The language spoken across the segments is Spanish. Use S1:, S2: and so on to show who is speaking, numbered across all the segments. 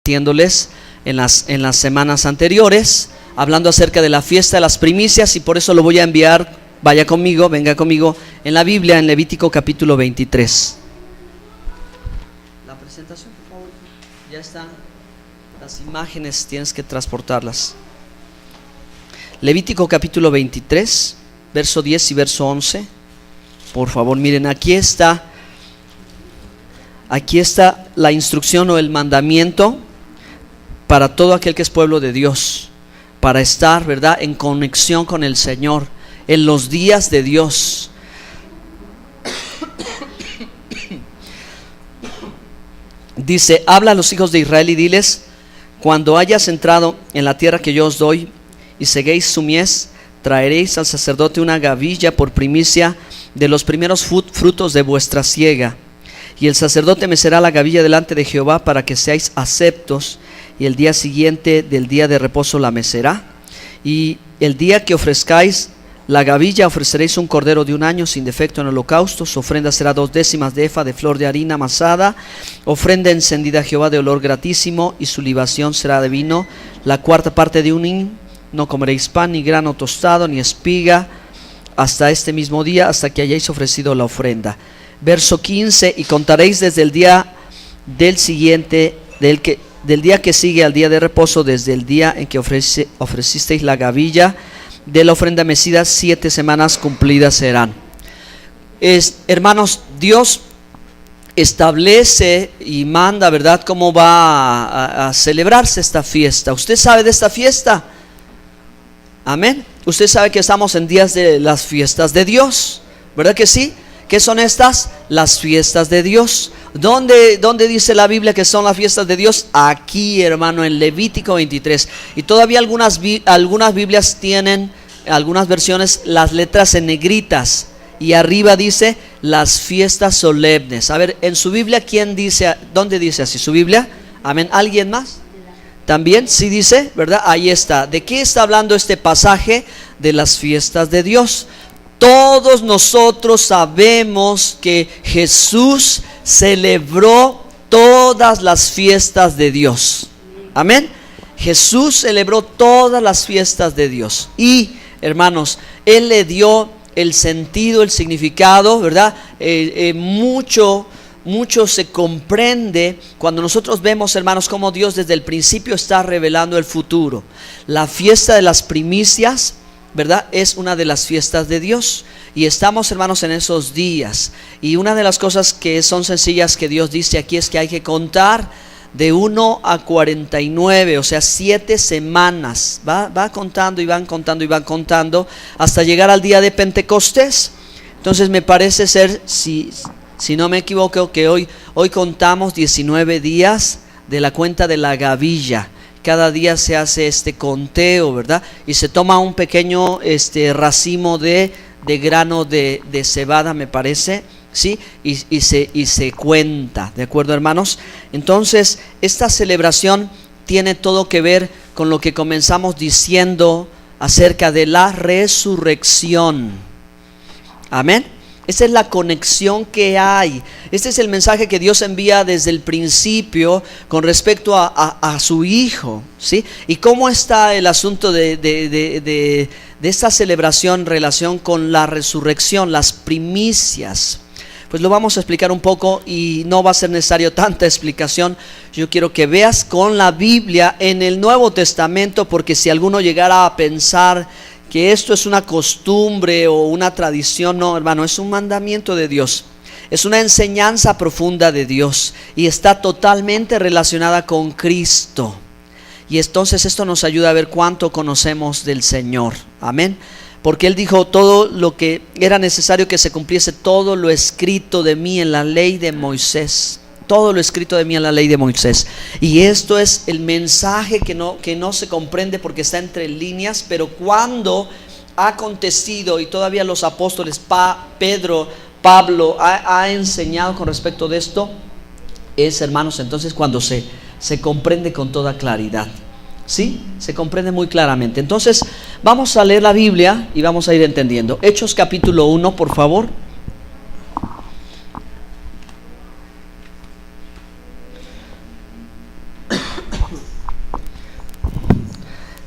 S1: Haciéndoles en las semanas anteriores, hablando acerca de la fiesta de las primicias, y por eso lo voy a enviar, venga conmigo en la Biblia, en Levítico capítulo 23. La presentación, por favor, ya están las imágenes, tienes que transportarlas. Levítico capítulo 23, verso 10 y verso 11. Por favor, miren, aquí está la instrucción o el mandamiento para todo aquel que es pueblo de Dios, para estar, ¿verdad?, en conexión con el Señor en los días de Dios. Dice: habla a los hijos de Israel y diles: cuando hayas entrado en la tierra que yo os doy y seguéis su mies, traeréis al sacerdote una gavilla por primicia de los primeros frutos de vuestra siega. Y el sacerdote mecerá la gavilla delante de Jehová para que seáis aceptos, y el día siguiente del día de reposo la mecerá. Y el día que ofrezcáis la gavilla, ofreceréis un cordero de un año sin defecto en holocausto. Su ofrenda será 2/10 de efa de flor de harina amasada, ofrenda encendida a Jehová de olor gratísimo, y su libación será de vino, la cuarta parte de un hin. No comeréis pan, ni grano tostado, ni espiga, hasta este mismo día, hasta que hayáis ofrecido la ofrenda. Verso 15: y contaréis desde el día del siguiente, del día que sigue al día de reposo, desde el día en que ofrecisteis la gavilla de la ofrenda mecida, 7 semanas cumplidas serán. Hermanos, Dios establece y manda, ¿verdad?, cómo va a celebrarse esta fiesta. ¿Usted sabe de esta fiesta? Amén. Usted sabe que estamos en días de las fiestas de Dios, ¿verdad que sí? ¿Qué son estas? Las fiestas de Dios. ¿Dónde dice la Biblia que son las fiestas de Dios? Aquí, hermano, en Levítico 23. Y todavía algunas Biblias tienen, algunas versiones, las letras en negritas, y arriba dice las fiestas solemnes. A ver, en su Biblia, ¿dónde dice así su Biblia? Amén. ¿Alguien más? También sí dice, ¿verdad? Ahí está. ¿De qué está hablando este pasaje? De las fiestas de Dios. Todos nosotros sabemos que Jesús celebró todas las fiestas de Dios. Amén. Jesús celebró todas las fiestas de Dios. Y, hermanos, Él le dio el sentido, el significado, ¿verdad? Mucho se comprende cuando nosotros vemos, hermanos, cómo Dios desde el principio está revelando el futuro. La fiesta de las primicias, ¿verdad?, es una de las fiestas de Dios, y estamos, hermanos, en esos días. Y una de las cosas que son sencillas que Dios dice aquí es que hay que contar de 1 a 49, o sea, 7 semanas. Va contando y van contando hasta llegar al día de Pentecostés. Entonces me parece ser, si no me equivoco, que hoy contamos 19 días de la cuenta de la gavilla. Cada día se hace este conteo, ¿verdad? Y se toma un pequeño racimo de grano de cebada, me parece, ¿sí? Y se cuenta, ¿de acuerdo, hermanos? Entonces, esta celebración tiene todo que ver con lo que comenzamos diciendo acerca de la resurrección. Amén. Esa es la conexión que hay. Este es el mensaje que Dios envía desde el principio con respecto a su Hijo, ¿sí? Y cómo está el asunto de esta celebración en relación con la resurrección, las primicias. Pues lo vamos a explicar un poco, y no va a ser necesario tanta explicación. Yo quiero que veas con la Biblia en el Nuevo Testamento, porque si alguno llegara a pensar que esto es una costumbre o una tradición, no, hermano, es un mandamiento de Dios, es una enseñanza profunda de Dios, y está totalmente relacionada con Cristo. Y entonces esto nos ayuda a ver cuánto conocemos del Señor. Amén. Porque Él dijo: todo lo que era necesario que se cumpliese, todo lo escrito de mí en la ley de Moisés. Todo lo escrito de mí en la ley de Moisés. Y esto es el mensaje que no se comprende porque está entre líneas, pero cuando ha acontecido, y todavía los apóstoles, Pablo ha enseñado con respecto de esto, es, hermanos, entonces cuando se comprende con toda claridad. ¿Sí? Se comprende muy claramente. Entonces vamos a leer la Biblia y vamos a ir entendiendo. Hechos capítulo 1, por favor.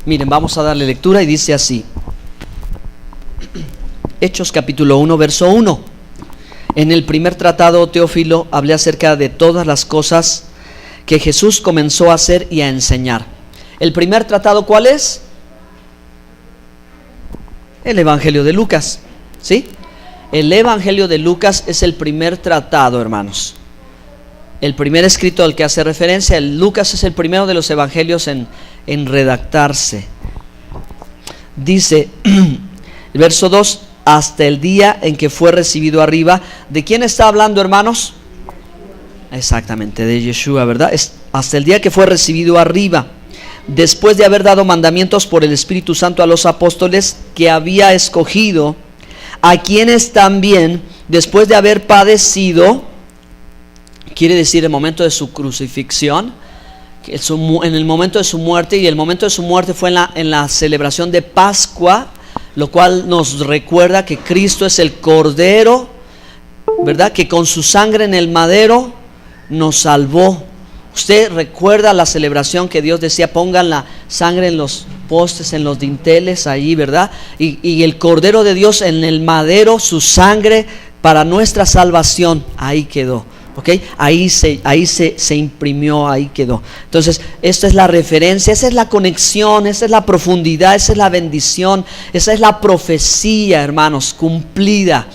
S1: Miren, vamos a darle lectura y dice así. Hechos capítulo 1, verso 1. En el primer tratado, Teófilo, hablé acerca de todas las cosas que Jesús comenzó a hacer y a enseñar. El primer tratado, ¿cuál es? El Evangelio de Lucas, ¿sí? El Evangelio de Lucas es el primer tratado, hermanos. El primer escrito al que hace referencia. Lucas es el primero de los evangelios en redactarse. Dice, el verso 2, hasta el día en que fue recibido arriba. ¿De quién está hablando, hermanos? Exactamente, de Yeshua, ¿verdad? Hasta el día que fue recibido arriba, después de haber dado mandamientos por el Espíritu Santo a los apóstoles que había escogido, a quienes también, después de haber padecido, quiere decir el momento de su crucifixión, en el momento de su muerte, y el momento de su muerte fue en la celebración de Pascua, lo cual nos recuerda que Cristo es el Cordero, ¿verdad? Que con su sangre en el madero nos salvó. Usted recuerda la celebración que Dios decía: pongan la sangre en los postes, en los dinteles, ahí, ¿verdad? Y el Cordero de Dios en el madero, su sangre para nuestra salvación, ahí quedó. ¿Okay? Ahí se imprimió, ahí quedó. Entonces, esta es la referencia, esa es la conexión, esa es la profundidad, esa es la bendición, esa es la profecía, hermanos, cumplida.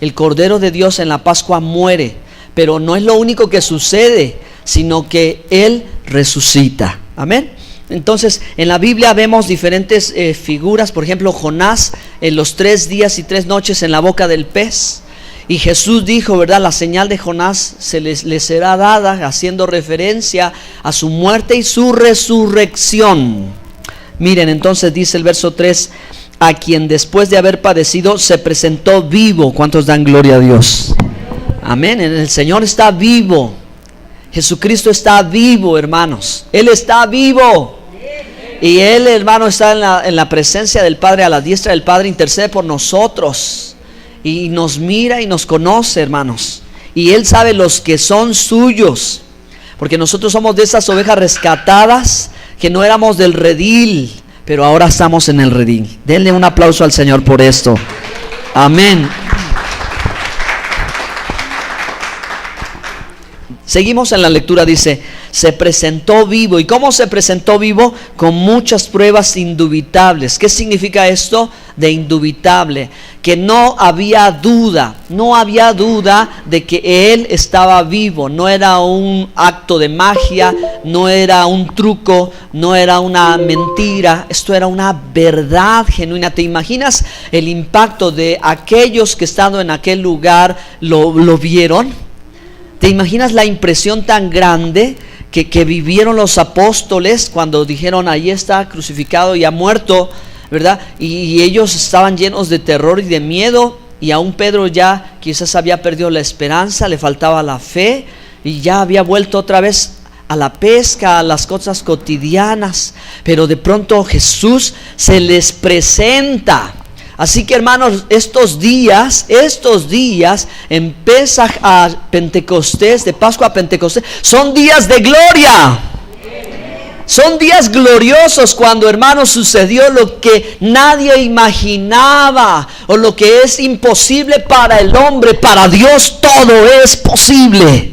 S1: El Cordero de Dios en la Pascua muere, pero no es lo único que sucede, sino que Él resucita. Amén. Entonces, en la Biblia vemos diferentes figuras. Por ejemplo, Jonás en los 3 días y 3 noches en la boca del pez. Y Jesús dijo, ¿verdad? La señal de Jonás le será dada, haciendo referencia a su muerte y su resurrección. Miren, entonces dice el verso 3, a quien después de haber padecido se presentó vivo. ¿Cuántos dan gloria a Dios? Amén. El Señor está vivo. Jesucristo está vivo, hermanos. Él está vivo. Y Él, hermano, está en la presencia del Padre, a la diestra del Padre, intercede por nosotros. Y nos mira y nos conoce, hermanos. Y Él sabe los que son suyos. Porque nosotros somos de esas ovejas rescatadas que no éramos del redil, pero ahora estamos en el redil. Denle un aplauso al Señor por esto. Amén. Seguimos en la lectura, dice, se presentó vivo. ¿Y cómo se presentó vivo? Con muchas pruebas indubitables. ¿Qué significa esto de indubitable? Que no había duda de que Él estaba vivo. No era un acto de magia, no era un truco, no era una mentira. Esto era una verdad genuina. ¿Te imaginas el impacto de aquellos que estando en aquel lugar lo vieron? ¿Te imaginas la impresión tan grande que vivieron los apóstoles cuando dijeron: ahí está crucificado y ha muerto, ¿verdad? Y ellos estaban llenos de terror y de miedo, y aún Pedro ya quizás había perdido la esperanza, le faltaba la fe, y ya había vuelto otra vez a la pesca, a las cosas cotidianas. Pero de pronto Jesús se les presenta. Así que, hermanos, estos días en Pesaj a Pentecostés, de Pascua a Pentecostés, son días de gloria. Son días gloriosos cuando, hermanos, sucedió lo que nadie imaginaba, o lo que es imposible para el hombre, para Dios todo es posible.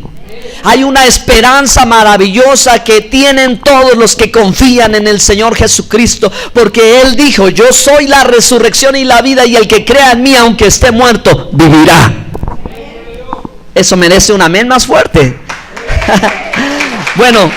S1: Hay una esperanza maravillosa que tienen todos los que confían en el Señor Jesucristo, porque Él dijo: yo soy la resurrección y la vida, y el que crea en mí, aunque esté muerto, vivirá. Eso merece un amén más fuerte. Bueno,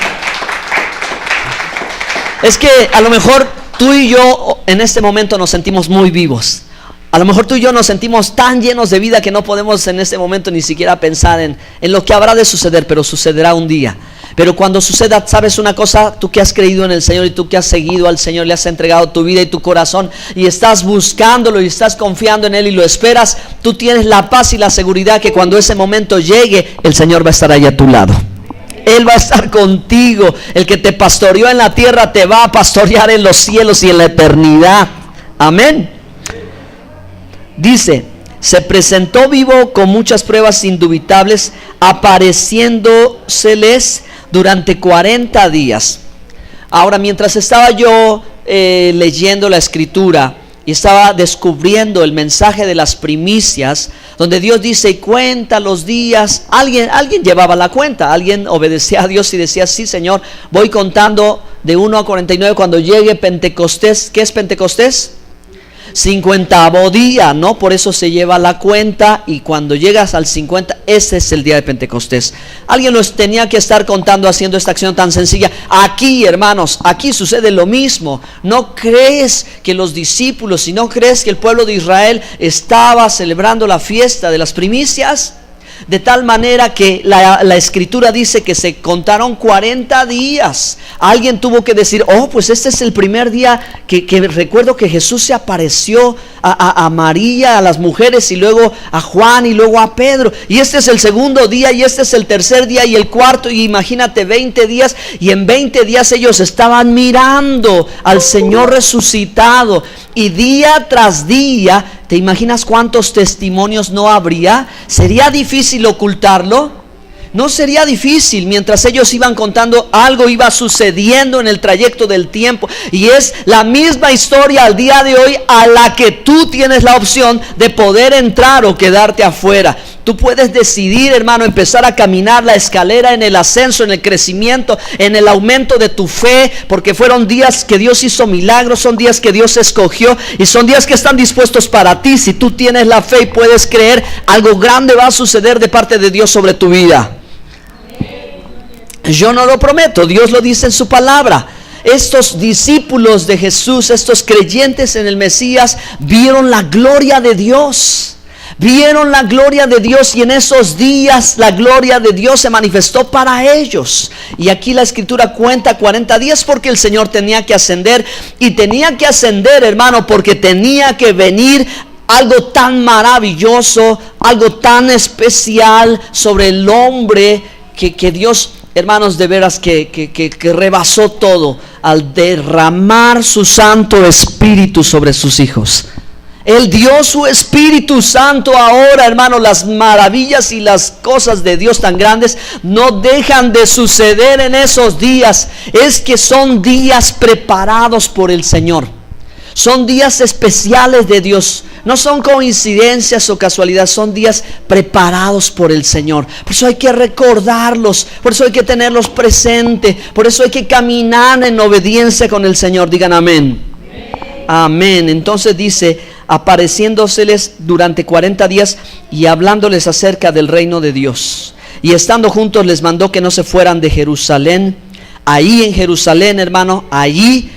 S1: es que a lo mejor tú y yo en este momento nos sentimos muy vivos. A lo mejor tú y yo nos sentimos tan llenos de vida que no podemos en este momento ni siquiera pensar en lo que habrá de suceder, pero sucederá un día. Pero cuando suceda, ¿sabes una cosa? Tú que has creído en el Señor y tú que has seguido al Señor, le has entregado tu vida y tu corazón, y estás buscándolo y estás confiando en Él y lo esperas, tú tienes la paz y la seguridad que cuando ese momento llegue, el Señor va a estar ahí a tu lado. Él va a estar contigo. El que te pastoreó en la tierra te va a pastorear en los cielos y en la eternidad. Amén. Dice, se presentó vivo con muchas pruebas indubitables, apareciéndoseles durante 40 días. Ahora, mientras estaba yo leyendo la escritura y estaba descubriendo el mensaje de las primicias, donde Dios dice: cuenta los días. Alguien llevaba la cuenta, alguien obedecía a Dios y decía: sí, Señor, voy contando de 1 a 49 cuando llegue Pentecostés. ¿Qué es Pentecostés? 50º día, ¿no? Por eso se lleva la cuenta, y cuando llegas al 50, ese es el día de Pentecostés. Alguien los tenía que estar contando, haciendo esta acción tan sencilla. Aquí, hermanos, aquí sucede lo mismo. ¿No crees que los discípulos, si no crees que el pueblo de Israel estaba celebrando la fiesta de las primicias? De tal manera que la escritura dice que se contaron 40 días. Alguien tuvo que decir: oh, pues este es el primer día que recuerdo que Jesús se apareció a María, a las mujeres, y luego a Juan, y luego a Pedro. Y este es el segundo día, y este es el tercer día, y el cuarto. Y imagínate, 20 días. Y en 20 días ellos estaban mirando al Señor resucitado. Y día tras día, ¿te imaginas cuántos testimonios no habría? ¿Sería difícil ocultarlo? No sería difícil. Mientras ellos iban contando, algo iba sucediendo en el trayecto del tiempo. Y es la misma historia al día de hoy, a la que tú tienes la opción de poder entrar o quedarte afuera. Tú puedes decidir, hermano, empezar a caminar la escalera en el ascenso, en el crecimiento, en el aumento de tu fe, porque fueron días que Dios hizo milagros, son días que Dios escogió, y son días que están dispuestos para ti. Si tú tienes la fe y puedes creer, algo grande va a suceder de parte de Dios sobre tu vida. Yo no lo prometo, Dios lo dice en su palabra. Estos discípulos de Jesús, estos creyentes en el Mesías, vieron la gloria de Dios. Vieron la gloria de Dios, y en esos días la gloria de Dios se manifestó para ellos. Y aquí la escritura cuenta 40 días porque el Señor tenía que ascender. Y tenía que ascender, hermano, porque tenía que venir algo tan maravilloso, algo tan especial sobre el hombre, que Dios, hermanos, de veras que rebasó todo al derramar su Santo Espíritu sobre sus hijos. Él dio su Espíritu Santo ahora, hermano. Las maravillas y las cosas de Dios tan grandes no dejan de suceder en esos días. Es que son días preparados por el Señor. Son días especiales de Dios. No son coincidencias o casualidades, son días preparados por el Señor. Por eso hay que recordarlos, por eso hay que tenerlos presente, por eso hay que caminar en obediencia con el Señor. Digan amén. Amén. Entonces dice: apareciéndoseles durante 40 días y hablándoles acerca del reino de Dios. Y estando juntos les mandó que no se fueran de Jerusalén. Ahí en Jerusalén, hermano, ahí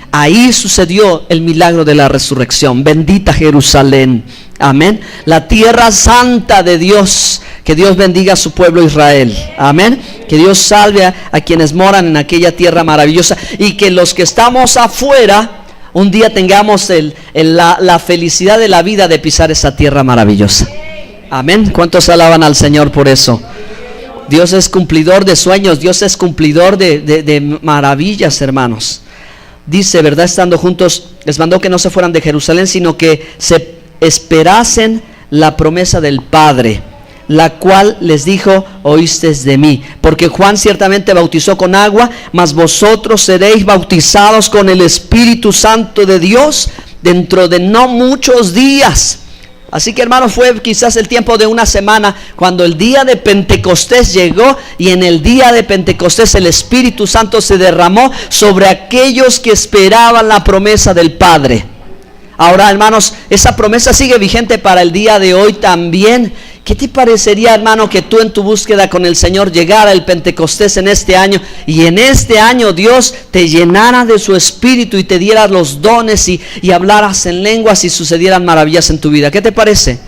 S1: sucedió el milagro de la resurrección. Bendita Jerusalén. Amén. La tierra santa de Dios. Que Dios bendiga a su pueblo Israel. Amén. Que Dios salve a quienes moran en aquella tierra maravillosa. Y que los que estamos afuera, un día tengamos la felicidad de la vida de pisar esa tierra maravillosa. Amén. ¿Cuántos alaban al Señor por eso? Dios es cumplidor de sueños. Dios es cumplidor de maravillas, hermanos. Dice, ¿verdad? Estando juntos, les mandó que no se fueran de Jerusalén, sino que se esperasen la promesa del Padre, la cual les dijo: oísteis de mí. Porque Juan ciertamente bautizó con agua, mas vosotros seréis bautizados con el Espíritu Santo de Dios dentro de no muchos días. Así que, hermanos, fue quizás el tiempo de una semana cuando el día de Pentecostés llegó, y en el día de Pentecostés el Espíritu Santo se derramó sobre aquellos que esperaban la promesa del Padre. Ahora, hermanos, esa promesa sigue vigente para el día de hoy también. ¿Qué te parecería, hermano, que tú en tu búsqueda con el Señor llegara el Pentecostés en este año, y en este año Dios te llenara de su Espíritu y te diera los dones y hablaras en lenguas y sucedieran maravillas en tu vida? ¿Qué te parece?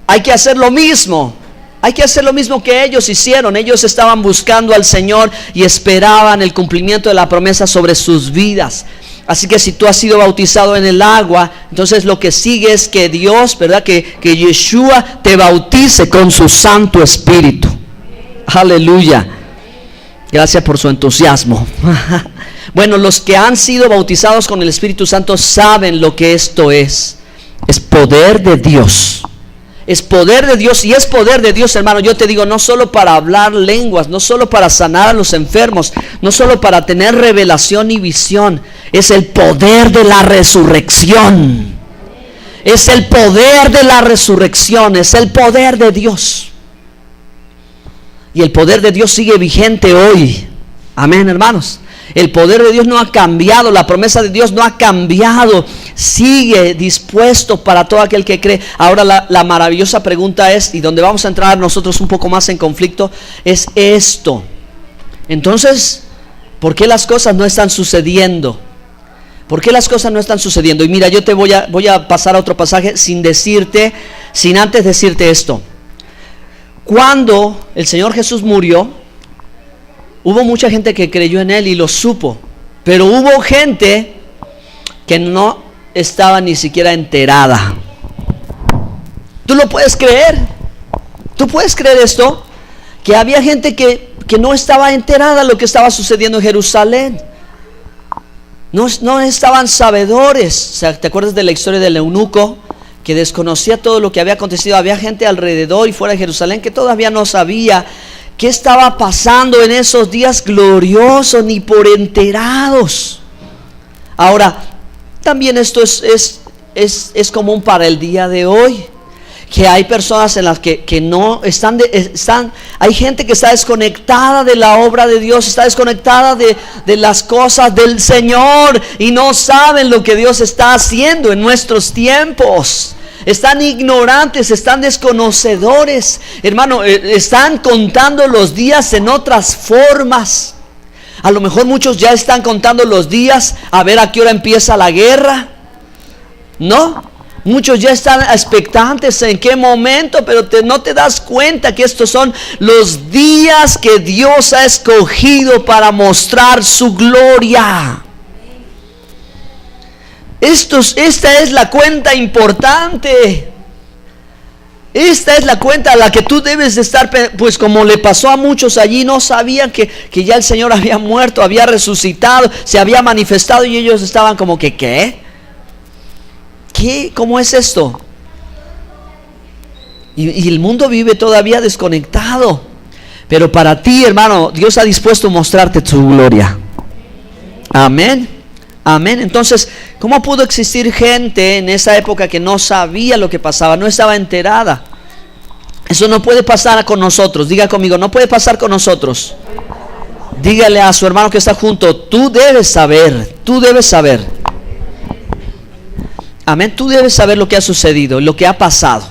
S1: Hay que hacer lo mismo. Hay que hacer lo mismo que ellos hicieron. Ellos estaban buscando al Señor y esperaban el cumplimiento de la promesa sobre sus vidas. Así que si tú has sido bautizado en el agua, entonces lo que sigue es que Dios, ¿verdad? Que Yeshua te bautice con su Santo Espíritu. Aleluya. Gracias por su entusiasmo. Bueno, los que han sido bautizados con el Espíritu Santo saben lo que esto es. Es poder de Dios. Es poder de Dios, y es poder de Dios, hermano. Yo te digo, no solo para hablar lenguas, no solo para sanar a los enfermos, no solo para tener revelación y visión. Es el poder de la resurrección. Es el poder de la resurrección, es el poder de Dios. Y el poder de Dios sigue vigente hoy. Amén, hermanos. El poder de Dios no ha cambiado, la promesa de Dios no ha cambiado, sigue dispuesto para todo aquel que cree. Ahora la maravillosa pregunta es, y donde vamos a entrar nosotros un poco más en conflicto, es esto. Entonces, ¿por qué las cosas no están sucediendo? ¿Por qué las cosas no están sucediendo? Y mira, yo te voy a pasar a otro pasaje sin antes decirte esto. Cuando el Señor Jesús murió, hubo mucha gente que creyó en Él y lo supo, pero hubo gente que no estaba ni siquiera enterada. ¿Tú lo puedes creer? ¿Tú puedes creer esto? Que había gente que no estaba enterada de lo que estaba sucediendo en Jerusalén. No estaban sabedores. O sea, ¿te acuerdas de la historia del eunuco que desconocía todo lo que había acontecido? Había gente alrededor y fuera de Jerusalén que todavía no sabía qué estaba pasando en esos días gloriosos, ni por enterados. Ahora, también esto es común para el día de hoy, que hay personas en las que no están, hay gente que está desconectada de la obra de Dios, está desconectada de las cosas del Señor, y no saben lo que Dios está haciendo en nuestros tiempos. Están ignorantes, están desconocedores, hermano, están contando los días en otras formas. A lo mejor muchos ya están contando los días a ver a qué hora empieza la guerra. No, muchos ya están expectantes en qué momento, pero no te das cuenta que estos son los días que Dios ha escogido para mostrar su gloria. Esta es la cuenta importante. Esta es la cuenta a la que tú debes de estar, pues como le pasó a muchos allí, no sabían que ya el Señor había muerto, había resucitado, se había manifestado, y ellos estaban como que ¿qué? ¿Cómo es esto? Y el mundo vive todavía desconectado. Pero para ti, hermano, Dios ha dispuesto a mostrarte su gloria. Amén. Amén. Entonces, ¿cómo pudo existir gente en esa época que no sabía lo que pasaba, no estaba enterada? Eso no puede pasar con nosotros. Diga conmigo, no puede pasar con nosotros. Dígale a su hermano que está junto, tú debes saber, tú debes saber. Amén, tú debes saber lo que ha sucedido, lo que ha pasado.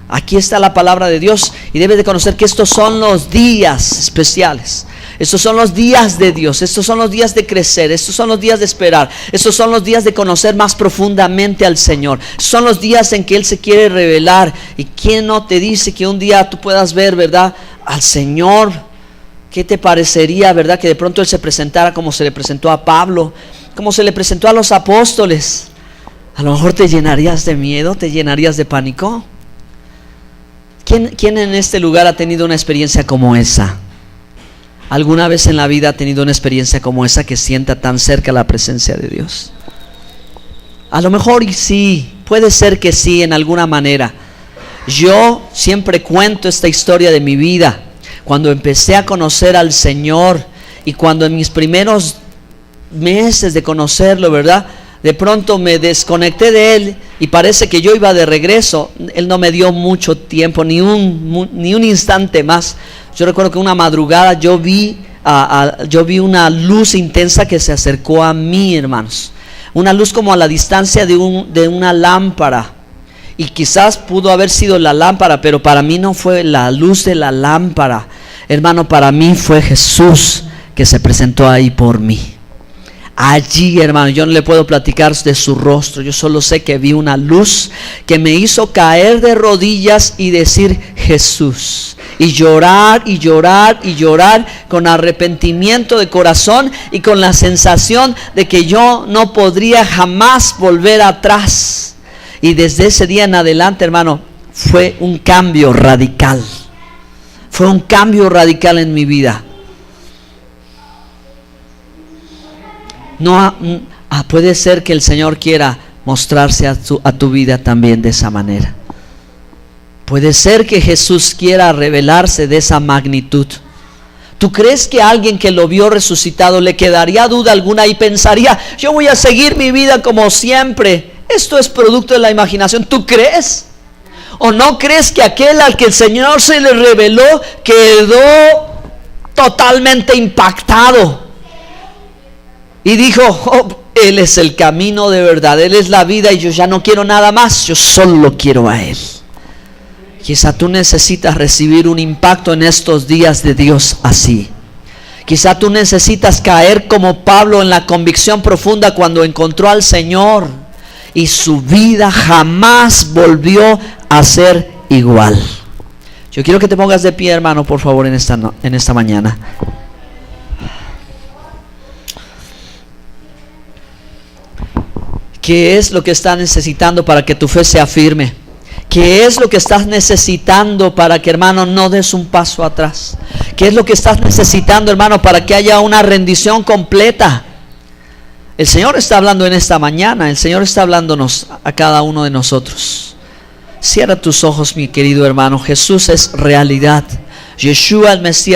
S1: Aquí está la palabra de Dios, y debes de conocer que estos son los días especiales. Estos son los días de Dios, estos son los días de crecer, estos son los días de esperar, estos son los días de conocer más profundamente al Señor. Son los días en que Él se quiere revelar. ¿Y quién no te dice que un día tú puedas ver, verdad, al Señor? ¿Qué te parecería, verdad, que de pronto Él se presentara como se le presentó a Pablo, como se le presentó a los apóstoles? A lo mejor te llenarías de miedo, te llenarías de pánico. ¿Quién en este lugar ha tenido una experiencia como esa? ¿Alguna vez en la vida ha tenido una experiencia como esa, que sienta tan cerca la presencia de Dios? A lo mejor y sí, puede ser que sí, en alguna manera. Yo siempre cuento esta historia de mi vida. Cuando empecé a conocer al Señor, y cuando en mis primeros meses de conocerlo, ¿verdad?, de pronto me desconecté de Él, y parece que yo iba de regreso. Él no me dio mucho tiempo, ni un instante más. Yo recuerdo que una madrugada yo vi una luz intensa que se acercó a mí, hermanos. Una luz como a la distancia de una lámpara. Y quizás pudo haber sido la lámpara, pero para mí no fue la luz de la lámpara. Hermano, para mí fue Jesús que se presentó ahí por mí. Allí, hermano, yo no le puedo platicar de su rostro. Yo solo sé que vi una luz que me hizo caer de rodillas y decir Jesús, y llorar y llorar y llorar, con arrepentimiento de corazón y con la sensación de que yo no podría jamás volver atrás. Y desde ese día en adelante, hermano, fue un cambio radical. Fue un cambio radical en mi vida. Puede ser que el Señor quiera mostrarse a tu vida también de esa manera. Puede ser que Jesús quiera revelarse de esa magnitud. ¿Tú crees que a alguien que lo vio resucitado le quedaría duda alguna y pensaría, yo voy a seguir mi vida como siempre? Esto es producto de la imaginación. ¿Tú crees? ¿O no crees que aquel al que el Señor se le reveló quedó totalmente impactado y dijo, oh, Él es el camino de verdad, Él es la vida y yo ya no quiero nada más, yo solo quiero a Él? Quizá tú necesitas recibir un impacto en estos días de Dios así. Quizá tú necesitas caer como Pablo en la convicción profunda cuando encontró al Señor y su vida jamás volvió a ser igual. Yo quiero que te pongas de pie, hermano, por favor, en esta mañana. ¿Qué es lo que estás necesitando para que tu fe sea firme? ¿Qué es lo que estás necesitando para que, hermano, no des un paso atrás? ¿Qué es lo que estás necesitando, hermano, para que haya una rendición completa? El Señor está hablando en esta mañana. El Señor está hablándonos a cada uno de nosotros. Cierra tus ojos, mi querido hermano. Jesús es realidad. Yeshua el Mesías